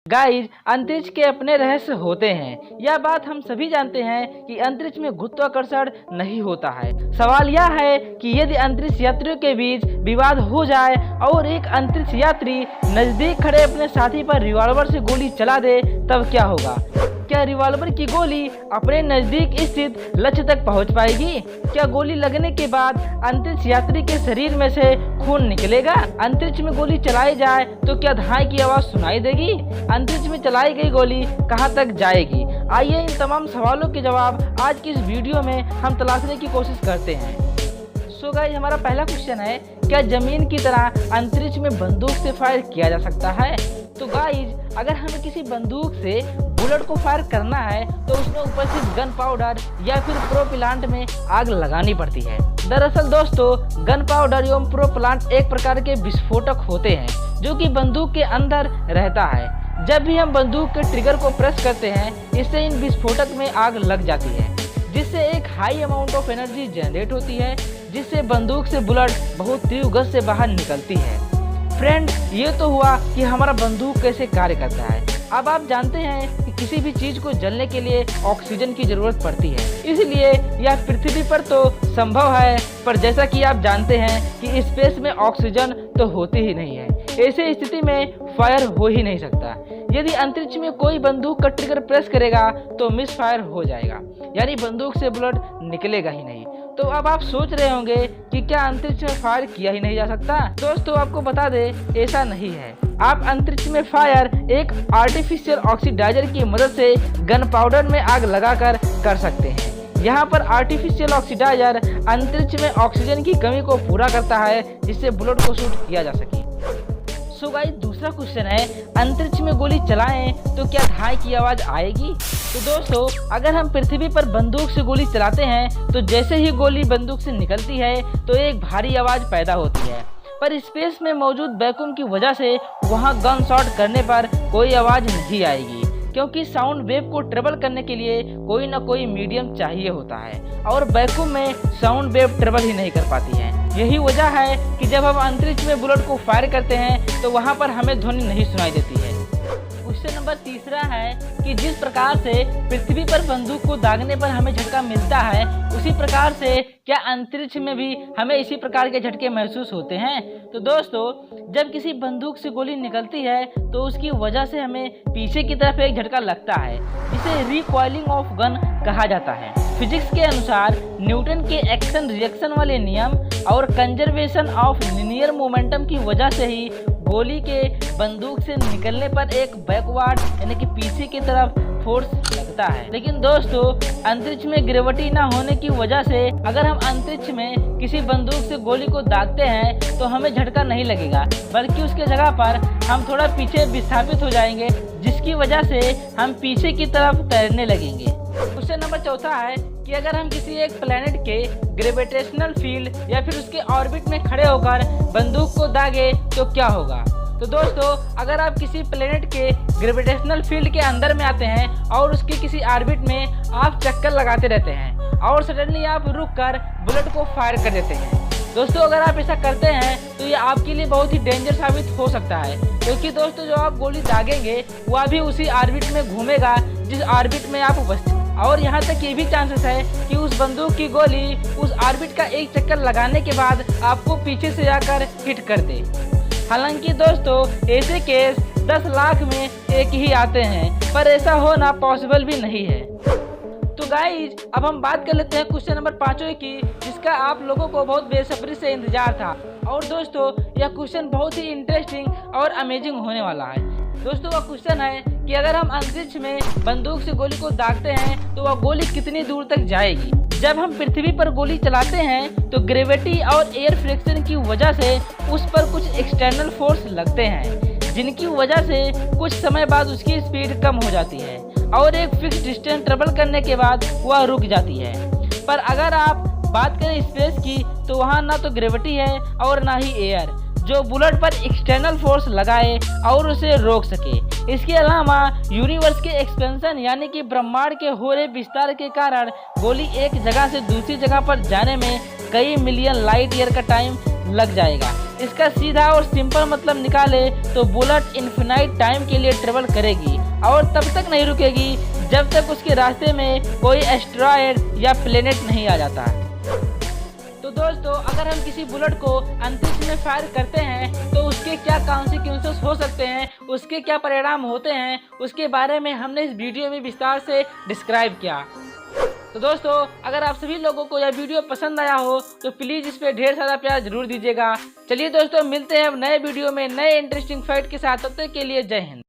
Guys, अंतरिक्ष के अपने रहस्य होते हैं। यह बात हम सभी जानते हैं कि अंतरिक्ष में गुरुत्वाकर्षण नहीं होता है। सवाल यह है कि यदि अंतरिक्ष यात्रियों के बीच विवाद हो जाए और एक अंतरिक्ष यात्री नजदीक खड़े अपने साथी पर रिवॉल्वर से गोली चला दे, तब क्या होगा? क्या रिवॉल्वर की गोली अपने नजदीक स्थित लक्ष्य तक पहुंच पाएगी? क्या गोली लगने के बाद अंतरिक्ष यात्री के शरीर में से खून निकलेगा? अंतरिक्ष में गोली चलाई जाए तो क्या धमाके की आवाज सुनाई देगी? अंतरिक्ष में चलाई गई गोली कहां तक जाएगी? आइए इन तमाम सवालों के जवाब आज की इस वीडियो में हम तलाशने की कोशिश करते हैं। सो गाइस, हमारा पहला क्वेश्चन है, क्या जमीन की तरह अंतरिक्ष में बंदूक से फायर किया जा सकता है? तो गाइज, अगर हमें किसी बंदूक से बुलेट को फायर करना है तो उसमें ऊपर से गन पाउडर या फिर प्रोपिलांट में आग लगानी पड़ती है। दरअसल दोस्तों, गन पाउडर एवं प्रोपिलांट एक प्रकार के विस्फोटक होते हैं जो कि बंदूक के अंदर रहता है। जब भी हम बंदूक के ट्रिगर को प्रेस करते हैं, इससे इन विस्फोटक में आग लग जाती है, जिससे एक high amount of energy generate होती है, जिससे बंदूक से बुलेट बहुत तीव्र गति से बाहर निकलती है। फ्रेंड, ये तो हुआ कि हमारा बंदूक कैसे कार्य करता है। अब आप जानते हैं कि किसी भी चीज को जलने के लिए ऑक्सीजन की जरूरत पड़ती है, इसलिए यह पृथ्वी पर तो संभव है, पर जैसा कि आप जानते हैं कि स्पेस में ऑक्सीजन तो होती ही नहीं है। ऐसे स्थिति में फायर हो ही नहीं सकता। यदि अंतरिक्ष में कोई बंदूक का ट्रिगर प्रेस करेगा तो मिस फायर हो जाएगा, यानी बंदूक से बुलेट निकलेगा ही नहीं। तो अब आप सोच रहे होंगे कि क्या अंतरिक्ष में फायर किया ही नहीं जा सकता? दोस्तों, आपको बता दें, ऐसा नहीं है। आप अंतरिक्ष में फायर एक आर्टिफिशियल ऑक्सीडाइजर की मदद से गन पाउडर में आग लगाकर कर सकते हैं। यहाँ पर आर्टिफिशियल ऑक्सीडाइजर अंतरिक्ष में ऑक्सीजन की कमी को पूरा करता है, जिससे बुलेट को शूट किया जा सके। सो गाइस, दूसरा क्वेश्चन है, अंतरिक्ष में गोली चलाएं तो क्या धमाके की आवाज आएगी? तो दोस्तों, अगर हम पृथ्वी पर बंदूक से गोली चलाते हैं तो जैसे ही गोली बंदूक से निकलती है तो एक भारी आवाज पैदा होती है, पर स्पेस में मौजूद वैक्यूम की वजह से वहां गन शॉट करने पर कोई आवाज नहीं आएगी, क्योंकि साउंड वेव को ट्रेवल करने के लिए कोई ना कोई मीडियम चाहिए होता है और वैक्यूम में साउंड वेव ट्रेवल ही नहीं कर पाती है। यही वजह है कि जब हम अंतरिक्ष में बुलेट को फायर करते हैं तो वहां पर हमें ध्वनि नहीं सुनाई देती है। क्वेश्चन नंबर तीसरा है कि जिस प्रकार से पृथ्वी पर बंदूक को दागने पर हमें झटका मिलता है, उसी प्रकार से क्या अंतरिक्ष में भी हमें इसी प्रकार के झटके महसूस होते हैं? तो दोस्तों, जब किसी बंदूक से गोली निकलती है तो उसकी वजह से हमें पीछे की तरफ एक झटका लगता है, जिसे रिकॉइलिंग ऑफ गन कहा जाता है। फिजिक्स के अनुसार न्यूटन के एक्शन रिएक्शन वाले नियम और कंजर्वेशन ऑफ लिनियर मोमेंटम की वजह से ही गोली के बंदूक से निकलने पर एक बैकवर्ड यानी कि पीछे की तरफ फोर्स लगता है। लेकिन दोस्तों, अंतरिक्ष में ग्रेविटी ना होने की वजह से अगर हम अंतरिक्ष में किसी बंदूक से गोली को दागते हैं तो हमें झटका नहीं लगेगा, बल्कि उसके जगह पर हम थोड़ा पीछे विस्थापित हो जाएंगे, जिसकी वजह से हम पीछे की तरफ तैरने लगेंगे। क्वेश्चन नंबर चौथा है कि अगर हम किसी एक प्लेनेट के ग्रेविटेशनल फील्ड या फिर उसके ऑर्बिट में खड़े होकर बंदूक को दागे तो क्या होगा? तो दोस्तों, अगर आप किसी प्लेनेट के ग्रेविटेशनल फील्ड के अंदर में आते हैं और उसके किसी ऑर्बिट में आप चक्कर लगाते रहते हैं और सडनली आप रुक कर बुलेट को फायर कर देते हैं। दोस्तों, अगर आप ऐसा करते हैं तो ये आपके लिए बहुत ही डेंजर साबित हो सकता है, क्योंकि दोस्तों जो आप गोली दागेंगे वह भी उसी ऑर्बिट में घूमेगा जिस ऑर्बिट में आप उपस्थित, और यहाँ तक ये भी चांसेस है कि उस बंदूक की गोली उस ऑर्बिट का एक चक्कर लगाने के बाद आपको पीछे से जाकर हिट कर दे। हालांकि दोस्तों, ऐसे केस 10 लाख में एक ही आते हैं, पर ऐसा होना पॉसिबल भी नहीं है। तो गाइज, अब हम बात कर लेते हैं क्वेश्चन नंबर 5 की, जिसका आप लोगों को बहुत बेसब्री से इंतजार था। और दोस्तों, यह क्वेश्चन बहुत ही इंटरेस्टिंग और अमेजिंग होने वाला है। दोस्तों, वह क्वेश्चन है कि अगर हम अंतरिक्ष में बंदूक से गोली को दागते हैं तो वह गोली कितनी दूर तक जाएगी? जब हम पृथ्वी पर गोली चलाते हैं तो ग्रेविटी और एयर फ्रिक्शन की वजह से उस पर कुछ एक्सटर्नल फोर्स लगते हैं, जिनकी वजह से कुछ समय बाद उसकी स्पीड कम हो जाती है और एक फिक्स डिस्टेंस ट्रेवल करने के बाद वह रुक जाती है। पर अगर आप बात करें स्पेस की तो वहाँ ना तो ग्रेविटी है और ना ही एयर जो बुलेट पर एक्सटर्नल फोर्स लगाए और उसे रोक सके। इसके अलावा यूनिवर्स के एक्सपेंशन यानी कि ब्रह्मांड के हो रहे विस्तार के कारण गोली एक जगह से दूसरी जगह पर जाने में कई मिलियन लाइट ईयर का टाइम लग जाएगा। इसका सीधा और सिंपल मतलब निकाले तो बुलेट इन्फिनाइट टाइम के लिए ट्रेवल करेगी और तब तक नहीं रुकेगी जब तक उसके रास्ते में कोई एस्टेरॉयड या प्लेनेट नहीं आ जाता। तो दोस्तों, अगर हम किसी बुलेट को अंतरिक्ष में फायर करते हैं तो उसके क्या कॉन्सिक्वेंसेस हो सकते हैं, उसके क्या परिणाम होते हैं, उसके बारे में हमने इस वीडियो में विस्तार से डिस्क्राइब किया। तो दोस्तों, अगर आप सभी लोगों को यह वीडियो पसंद आया हो तो प्लीज़ इस पे ढेर सारा प्यार जरूर दीजिएगा। चलिए दोस्तों, मिलते हैं अब नए वीडियो में नए इंटरेस्टिंग फैक्ट के साथ। तब तक के लिए जय हिंद।